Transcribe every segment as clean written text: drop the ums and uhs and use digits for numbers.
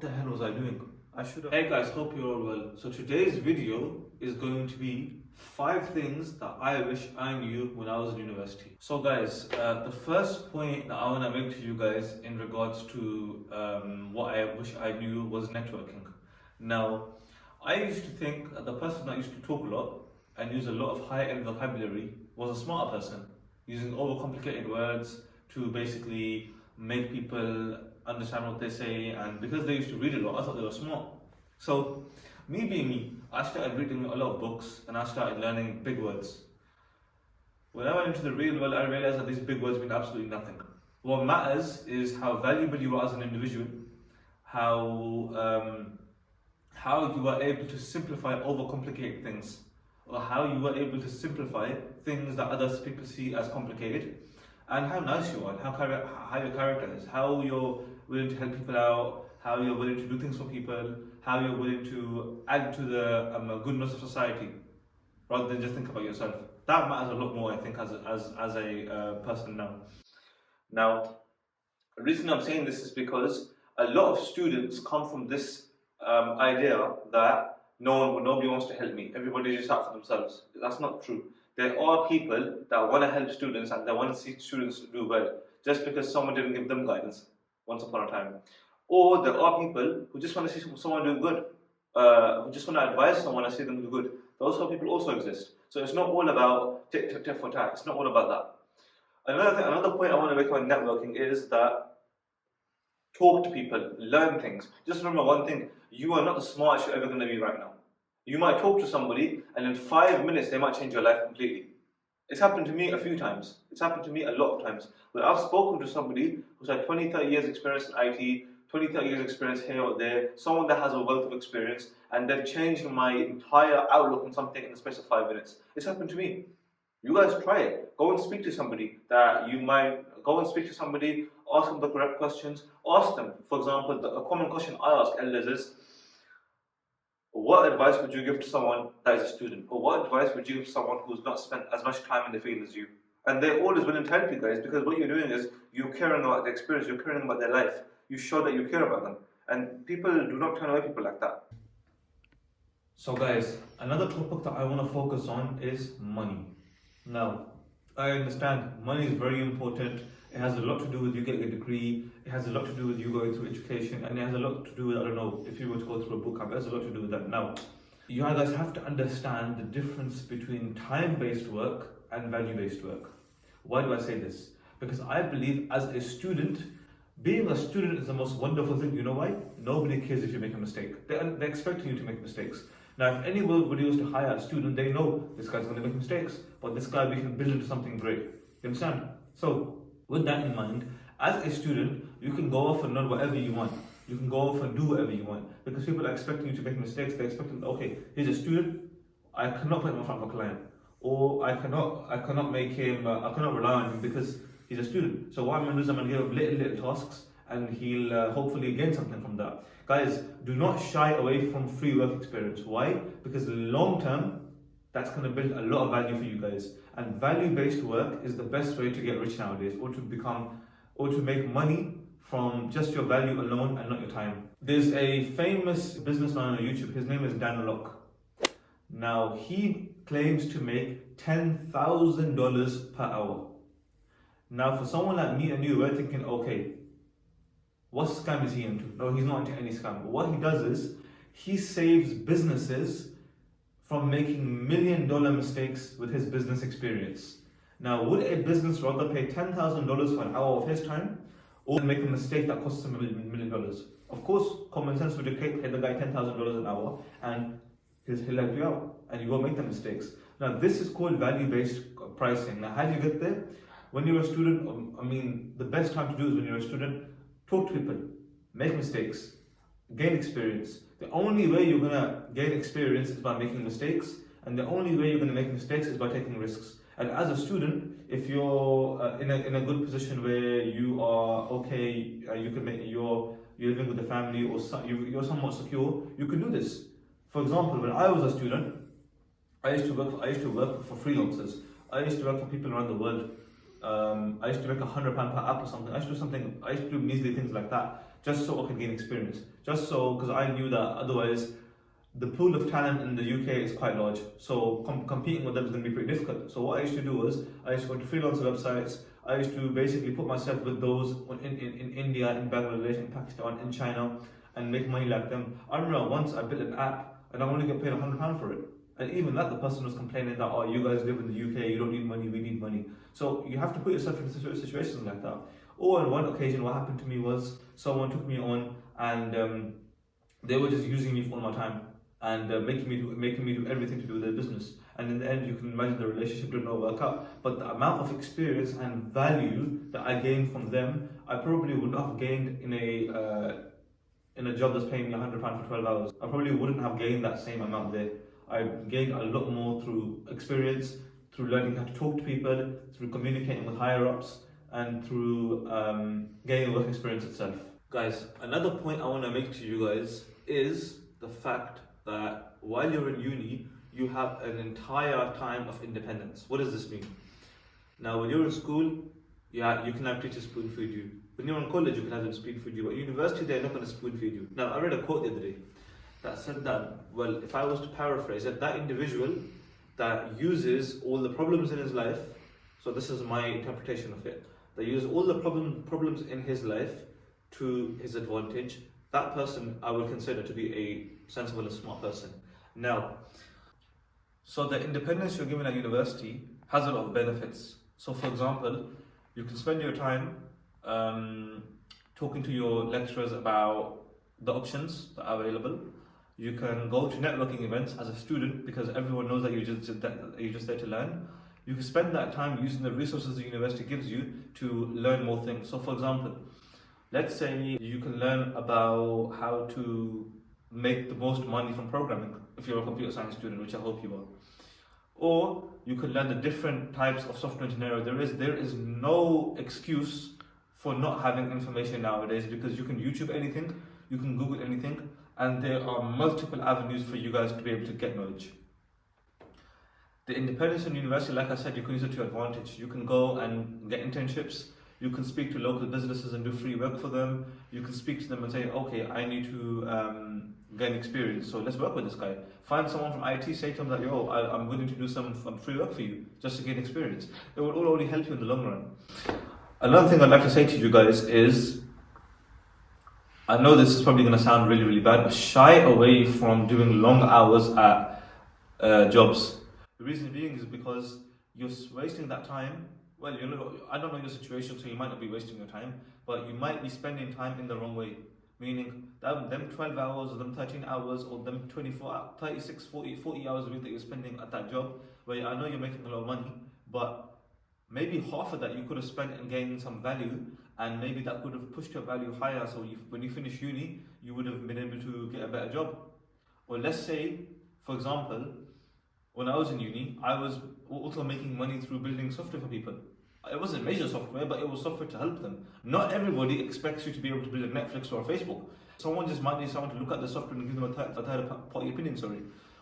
What the hell was I doing? I should have. Hey guys, hope you're all well. So today's video is going to be 5 things that I wish I knew when I was in university. So guys, the first point that I want to make to you guys in regards to what I wish I knew was networking. Now, I used to think that the person that used to talk a lot and use a lot of high-end vocabulary was a smarter person, using overcomplicated words to basically make people understand what they say, and because they used to read a lot, I thought they were smart. So, me being me, I started reading a lot of books and I started learning big words. When I went into the real world, I realized that these big words mean absolutely nothing. What matters is how valuable you are as an individual, how you are able to simplify overcomplicated things, or how you are able to simplify things that other people see as complicated, and how nice you are, how your character is, how you're willing to help people out, how you're willing to do things for people, how you're willing to add to the goodness of society, rather than just think about yourself. That matters a lot more, I think, as a person now. Now, the reason I'm saying this is because a lot of students come from this idea that nobody wants to help me. Everybody just out for themselves. That's not true. There are people that want to help students and they want to see students do well, just because someone didn't give them guidance once upon a time. Or there are people who just want to see someone do good, who just want to advise someone and see them do good. Those sort of people also exist. So it's not all about tit for tat. It's not all about that. Another point I want to make on networking is that talk to people, learn things. Just remember one thing: you are not the smartest you're ever going to be right now. You might talk to somebody, and in 5 minutes, they might change your life completely. It's happened to me a few times. It's happened to me a lot of times. But I've spoken to somebody who's had 20, 30 years experience in IT, 20, 30 years experience here or there, someone that has a wealth of experience, and they've changed my entire outlook on something in the space of 5 minutes. It's happened to me. You guys try it. Go and speak to somebody that you might, go and speak to somebody, ask them the correct questions, ask them. For example, a common question I ask elders is, what advice would you give to someone that is a student? Or what advice would you give to someone who's not spent as much time in the field as you? And they're always willing to help you guys, because what you're doing is you're caring about their experience, you're caring about their life. You show that you care about them. And people do not turn away people like that. So guys, another topic that I want to focus on is money. Now, I understand money is very important. It has a lot to do with you getting a degree. It has a lot to do with you going through education, and it has a lot to do with, I don't know, if you were to go through a boot camp, it has a lot to do with that. Now, you guys have to understand the difference between time-based work and value-based work. Why do I say this? Because I believe as a student, being a student is the most wonderful thing. You know why? Nobody cares if you make a mistake. They're expecting you to make mistakes. Now, if anybody was to hire a student, they know this guy's going to make mistakes, but this guy we can build into something great. You understand? So, with that in mind, as a student, you can go off and learn whatever you want. You can go off and do whatever you want, because people are expecting you to make mistakes. They're expecting, okay, he's a student, I cannot put him in front of a client, or I cannot rely on him because he's a student. So what I'm going to do is I'm going to give him little tasks, and he'll hopefully gain something from that. Guys, do not shy away from free work experience. Why? Because long term, that's going to build a lot of value for you guys. And value-based work is the best way to get rich nowadays, or to make money from just your value alone and not your time. There's a famous businessman on YouTube. His name is Dan Lok. Now, he claims to make $10,000 per hour. Now, for someone like me and you, we're thinking, okay, what scam is he into? No, he's not into any scam. But what he does is, he saves businesses from making $1 million mistakes with his business experience. Now, would a business rather pay $10,000 for an hour of his time, or make a mistake that costs him $1 million? Of course, common sense would dictate, pay the guy $10,000 an hour, and he'll help you out, and you won't make the mistakes. Now, this is called value-based pricing. Now, how do you get there? When you're a student, the best time to do is when you're a student. Talk to people, make mistakes, gain experience. The only way you're going to gain experience is by making mistakes, and the only way you're going to make mistakes is by taking risks. And as a student, if you're in a good position where you are okay, you're living with the family, or you're somewhat secure, you can do this. For example, when I was a student, I used to work for freelancers. I used to work for people around the world. I used to make £100 per app or something. I used to do measly things like that. just so I could gain experience. Just so, because I knew that otherwise the pool of talent in the UK is quite large. So competing with them is going to be pretty difficult. So what I used to do was I used to go to freelancer websites. I used to basically put myself with those in India, in Bangladesh, in Pakistan, in China, and make money like them. I remember once I built an app and I only get paid £100 for it. And even that, the person was complaining that, oh, you guys live in the UK, you don't need money, we need money. So you have to put yourself in situations like that. Or on one occasion, what happened to me was someone took me on and they were just using me for all my time and making me do everything to do with their business. And in the end, you can imagine the relationship did not work out. But the amount of experience and value that I gained from them, I probably would not have gained in a job that's paying me £100 for 12 hours. I probably wouldn't have gained that same amount there. I gained a lot more through experience, through learning how to talk to people, through communicating with higher ups, and through gaining work experience itself. Guys, another point I want to make to you guys is the fact that while you're in uni, you have an entire time of independence. What does this mean? Now, when you're in school, yeah, you can have teachers spoon feed you. When you're in college, you can have them spoon feed you. But university, they're not going to spoon feed you. Now, I read a quote the other day that said that, well, if I was to paraphrase it, that individual that uses all the problems in his life, so this is my interpretation of it, that uses all the problems in his life to his advantage, that person I would consider to be a sensible and smart person. Now, so the independence you're given at university has a lot of benefits. So for example, you can spend your time talking to your lecturers about the options that are available. You can go to networking events as a student because everyone knows that you're just there to learn. You can spend that time using the resources the university gives you to learn more things. So for example, let's say you can learn about how to make the most money from programming if you're a computer science student, which I hope you are. Or you can learn the different types of software engineering. There is no excuse for not having information nowadays because you can YouTube anything, you can Google anything, and there are multiple avenues for you guys to be able to get knowledge. The independence in university, like I said, you can use it to your advantage. You can go and get internships. You can speak to local businesses and do free work for them. You can speak to them and say, okay, I need to gain experience, so let's work with this guy. Find someone from IT, say to them that, yo, I'm willing to do some free work for you, just to gain experience. It will all only help you in the long run. Another thing I'd like to say to you guys is, I know this is probably going to sound really, really bad, but shy away from doing long hours at jobs. The reason being is because you're wasting that time. Well, you know, I don't know your situation, so you might not be wasting your time, but you might be spending time in the wrong way. Meaning, them 12 hours, or them 13 hours, or them 24, 36, 40 hours a week that you're spending at that job, where I know you're making a lot of money, but maybe half of that you could have spent in gaining some value, and maybe that could have pushed your value higher, so when you finish uni, you would have been able to get a better job. Or let's say, for example, when I was in uni, I was also making money through building software for people. It wasn't major software, but it was software to help them. Not everybody expects you to be able to build a Netflix or a Facebook. Someone just might need someone to look at the software and give them a third party opinion,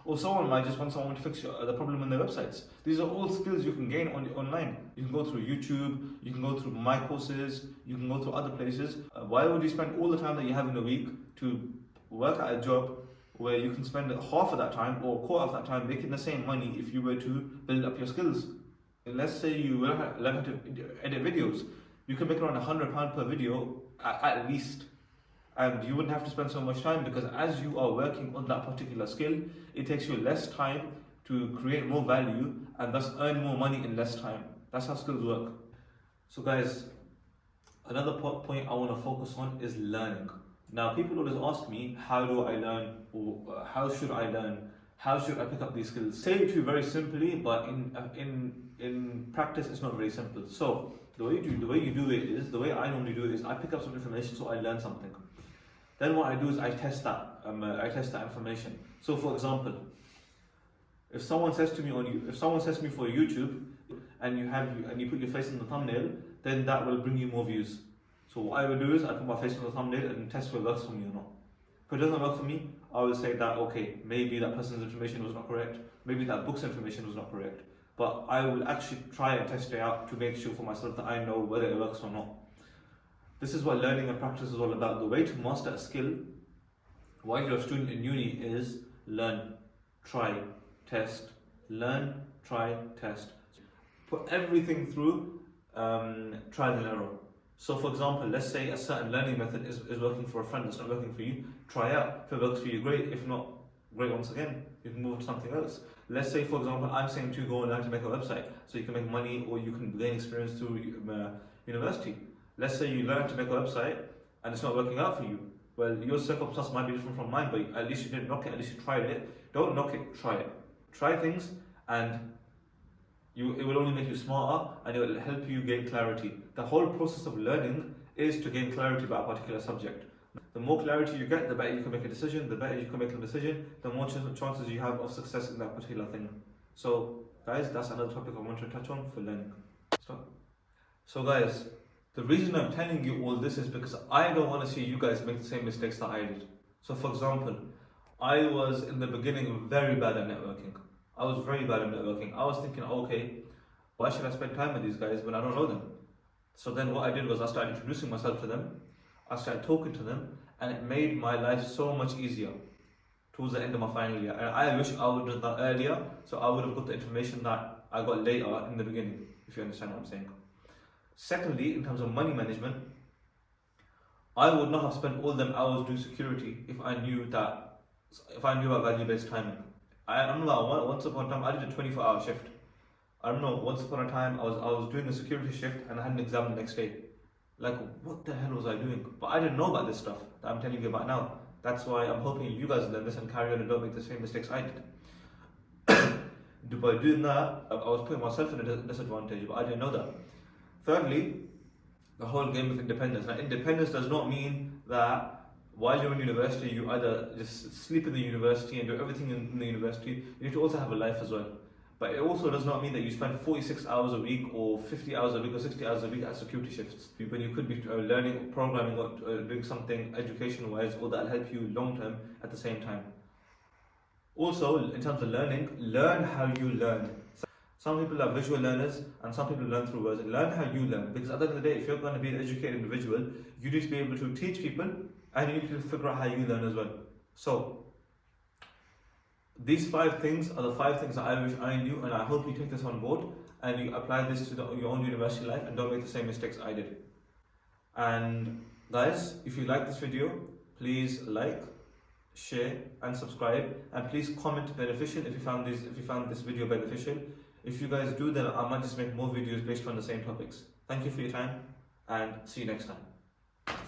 Or someone might just want someone to fix the problem on their websites. These are all skills you can gain online. You can go through YouTube, you can go through my courses, you can go through other places. Why would you spend all the time that you have in a week to work at a job where you can spend half of that time or a quarter of that time making the same money if you were to build up your skills? Let's say you learn how to edit videos. You can make around £100 per video at least. And you wouldn't have to spend so much time because as you are working on that particular skill, it takes you less time to create more value and thus earn more money in less time. That's how skills work. So guys, another point I want to focus on is learning. Now people always ask me, how do I learn, or how should I learn? How should I pick up these skills? Say it to you very simply, but in practice it's not very simple. So the way I normally do it is I pick up some information, so I learn something. Then what I do is I test that information. So for example, if someone says to me for YouTube, and you put your face in the thumbnail, then that will bring you more views. So what I will do is I put my face on the thumbnail and test whether it works for me or not. If it doesn't work for me, I will say that okay, maybe that person's information was not correct, maybe that book's information was not correct. But I will actually try and test it out to make sure for myself that I know whether it works or not. This is what learning and practice is all about. The way to master a skill while you're a student in uni is learn, try, test, learn, try, test. Put everything through trial and error. So for example, let's say a certain learning method is working for a friend, it's not working for you, try out. If it works for you, great. If not, great once again. You can move on to something else. Let's say, for example, I'm saying to go and learn to make a website so you can make money or you can gain experience through university. Let's say you learn to make a website and it's not working out for you. Well, your circumstance might be different from mine, but at least you didn't knock it, at least you tried it. Don't knock it, try it. Try things and it will only make you smarter and it will help you gain clarity. The whole process of learning is to gain clarity about a particular subject. The more clarity you get, the better you can make a decision. The better you can make a decision, the more chances you have of success in that particular thing. So guys, that's another topic I want to touch on for learning. So guys, the reason I'm telling you all this is because I don't want to see you guys make the same mistakes that I did. So for example, I was in the beginning very bad at networking. I was very bad at networking. I was thinking, okay, why should I spend time with these guys when I don't know them? So then what I did was I started introducing myself to them. I started talking to them, and it made my life so much easier towards the end of my final year. And I wish I would have done that earlier, so I would have got the information that I got later in the beginning, if you understand what I'm saying. Secondly, in terms of money management, I would not have spent all them hours doing security if I knew about value-based timing. I remember once upon a time I did a 24-hour shift. I don't know, once upon a time I was doing a security shift and I had an exam the next day. Like, what the hell was I doing? But I didn't know about this stuff that I'm telling you about now. That's why I'm hoping you guys learn this and carry on and don't make the same mistakes I did. By doing that, I was putting myself in a disadvantage, but I didn't know that. Thirdly, the whole game of independence. Now, independence does not mean that while you're in university, you either just sleep in the university and do everything in the university. You need to also have a life as well. But it also does not mean that you spend 46 hours a week or 50 hours a week or 60 hours a week at security shifts. When you could be learning, programming or doing something education-wise or that'll help you long-term at the same time. Also, in terms of learning, learn how you learn. Some people are visual learners and some people learn through words. Learn how you learn, because at the end of the day, if you're going to be an educated individual, you need to be able to teach people and you need to figure out how you learn as well. So, these 5 things are the 5 things that I wish I knew, and I hope you take this on board and you apply this to your own university life and don't make the same mistakes I did. And guys, if you like this video, please like, share and subscribe, and please comment beneficial if you found this video beneficial. If you guys do, then I might just make more videos based on the same topics. Thank you for your time and see you next time.